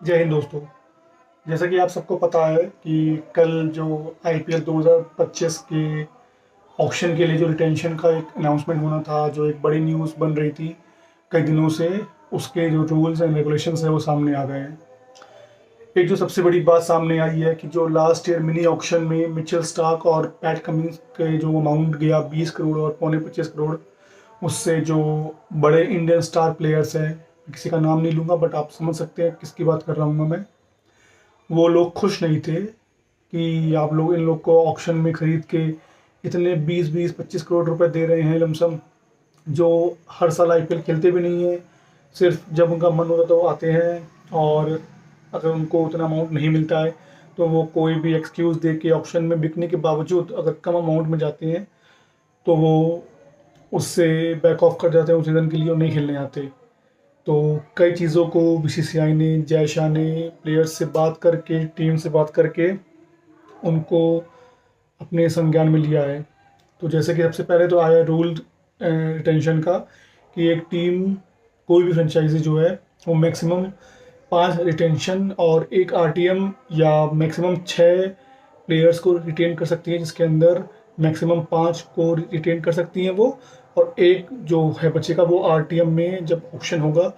जय हिंद दोस्तों। जैसा कि आप सबको पता है कि कल जो आईपीएल 2025 के ऑक्शन के लिए जो रिटेंशन का एक अनाउंसमेंट होना था, जो एक बड़ी न्यूज़ बन रही थी कई दिनों से, उसके जो रूल्स एंड रेगुलेशंस है वो सामने आ गए हैं। एक जो सबसे बड़ी बात सामने आई है कि जो लास्ट ईयर मिनी ऑक्शन में मिचेल स्टार्क और पैट कमिंस के जो अमाउंट गया 20 करोड़ और पौने 25 करोड़, उससे जो बड़े इंडियन स्टार प्लेयर्स हैं, किसी का नाम नहीं लूँगा बट आप समझ सकते हैं किसकी बात कर रहा हूँ मैं, वो लोग खुश नहीं थे कि आप लोग इन लोग को ऑक्शन में खरीद के इतने 20-20-25 करोड़ रुपए दे रहे हैं लमसम, जो हर साल आईपीएल खेलते भी नहीं है। सिर्फ जब उनका मन होता है तो वो आते हैं, और अगर उनको उतना अमाउंट नहीं मिलता है तो वो कोई भी एक्सक्यूज़ दे के ऑक्शन में बिकने के बावजूद अगर कम अमाउंट में जाते हैं तो वो उससे बैक ऑफ कर जाते हैं उस सीज़न के लिए और नहीं खेलने आते। तो कई चीज़ों को बीसीसीआई ने, जय शाह ने प्लेयर्स से बात करके, टीम से बात करके उनको अपने संज्ञान में लिया है। तो जैसे कि सबसे पहले तो आया रूल रिटेंशन का कि एक टीम, कोई भी फ्रेंचाइजी जो है वो मैक्सिमम 5 रिटेंशन और 1 आरटीएम या मैक्सिमम 6 प्लेयर्स को रिटेन कर सकती है, जिसके अंदर मैक्सिमम 5 को रिटेन कर सकती हैं वो, और एक जो है बचेगा वो आरटीएम में जब ऑप्शन होगा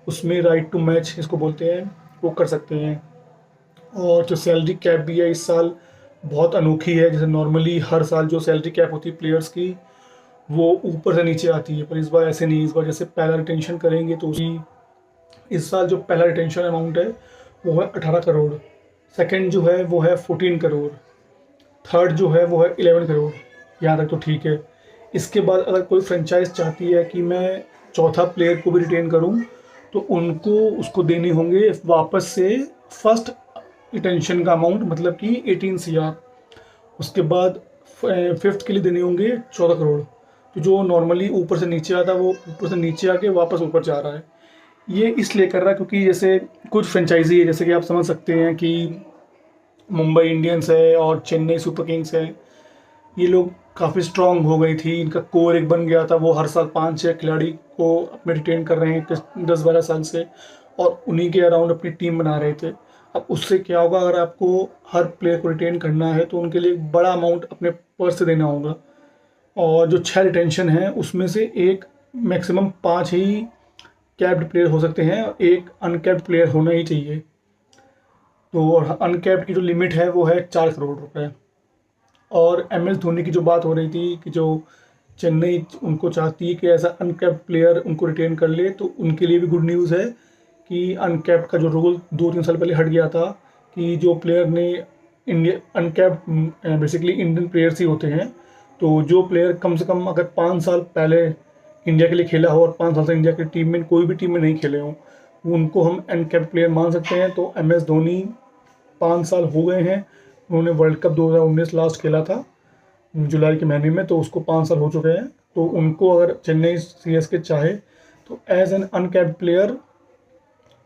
उसमें राइट टू मैच इसको बोलते हैं, वो कर सकते हैं। और जो सैलरी कैप भी है इस साल बहुत अनोखी है। जैसे नॉर्मली हर साल जो सैलरी कैप होती है प्लेयर्स की वो ऊपर से नीचे आती है, पर इस बार ऐसे नहीं। इस बार जैसे पहला रिटेंशन करेंगे तो उसी, इस साल जो पहला रिटेंशन अमाउंट है वो है 18 करोड़, सेकंड जो है वो है 14 करोड़, थर्ड जो है वो है 11 करोड़। यहाँ तक तो ठीक है। इसके बाद अगर कोई फ्रेंचाइज चाहती है कि मैं चौथा प्लेयर को भी रिटेन करूँ तो उनको उसको देने होंगे वापस से फर्स्ट रिटेंशन का अमाउंट, मतलब कि 18 CR। उसके बाद फिफ्थ के लिए देने होंगे 14 करोड़। तो जो नॉर्मली ऊपर से नीचे आता है वो ऊपर से नीचे आके वापस ऊपर जा रहा है। ये इसलिए कर रहा है क्योंकि जैसे कुछ फ्रेंचाइजी है, जैसे कि आप समझ सकते हैं कि मुंबई इंडियंस है और चेन्नई सुपर किंग्स है, ये लोग काफ़ी स्ट्रांग हो गई थी, इनका कोर एक बन गया था। वो हर साल 5-6 खिलाड़ी को अपने रिटेन कर रहे हैं 10-12 साल से, और उन्हीं के अराउंड अपनी टीम बना रहे थे। अब उससे क्या होगा, अगर आपको हर प्लेयर को रिटेन करना है तो उनके लिए एक बड़ा अमाउंट अपने पर्स से देना होगा। और जो 6 रिटेंशन है उसमें से एक, मैक्सिमम 5 ही कैप्ड प्लेयर हो सकते हैं, एक अनकैप्ड प्लेयर होना ही चाहिए। तो अनकैप्ड की जो लिमिट है वो है 4 करोड़ रुपए। और एम एस धोनी की जो बात हो रही थी कि जो चेन्नई उनको चाहती है कि ऐसा अनकैप्ड प्लेयर उनको रिटेन कर ले, तो उनके लिए भी गुड न्यूज़ है कि अनकैप्ड का जो रूल 2-3 साल पहले हट गया था कि जो प्लेयर ने India uncapped basically Indian players ही होते हैं। तो जो प्लेयर कम से कम अगर 5 साल पहले इंडिया के लिए खेला हो और 5 साल से इंडिया की टीम में कोई भी टीम में नहीं खेले हों, उनको हम अनकैप्ड प्लेयर मान सकते हैं। तो एम एस धोनी 5 साल हो गए हैं, उन्होंने वर्ल्ड कप 2019 लास्ट खेला था जुलाई के महीने में, तो उसको 5 साल हो चुके हैं। तो उनको अगर चेन्नई सीएसके चाहे तो एज एन अनकैप्ड प्लेयर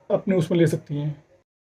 अपने उसमें ले सकती हैं।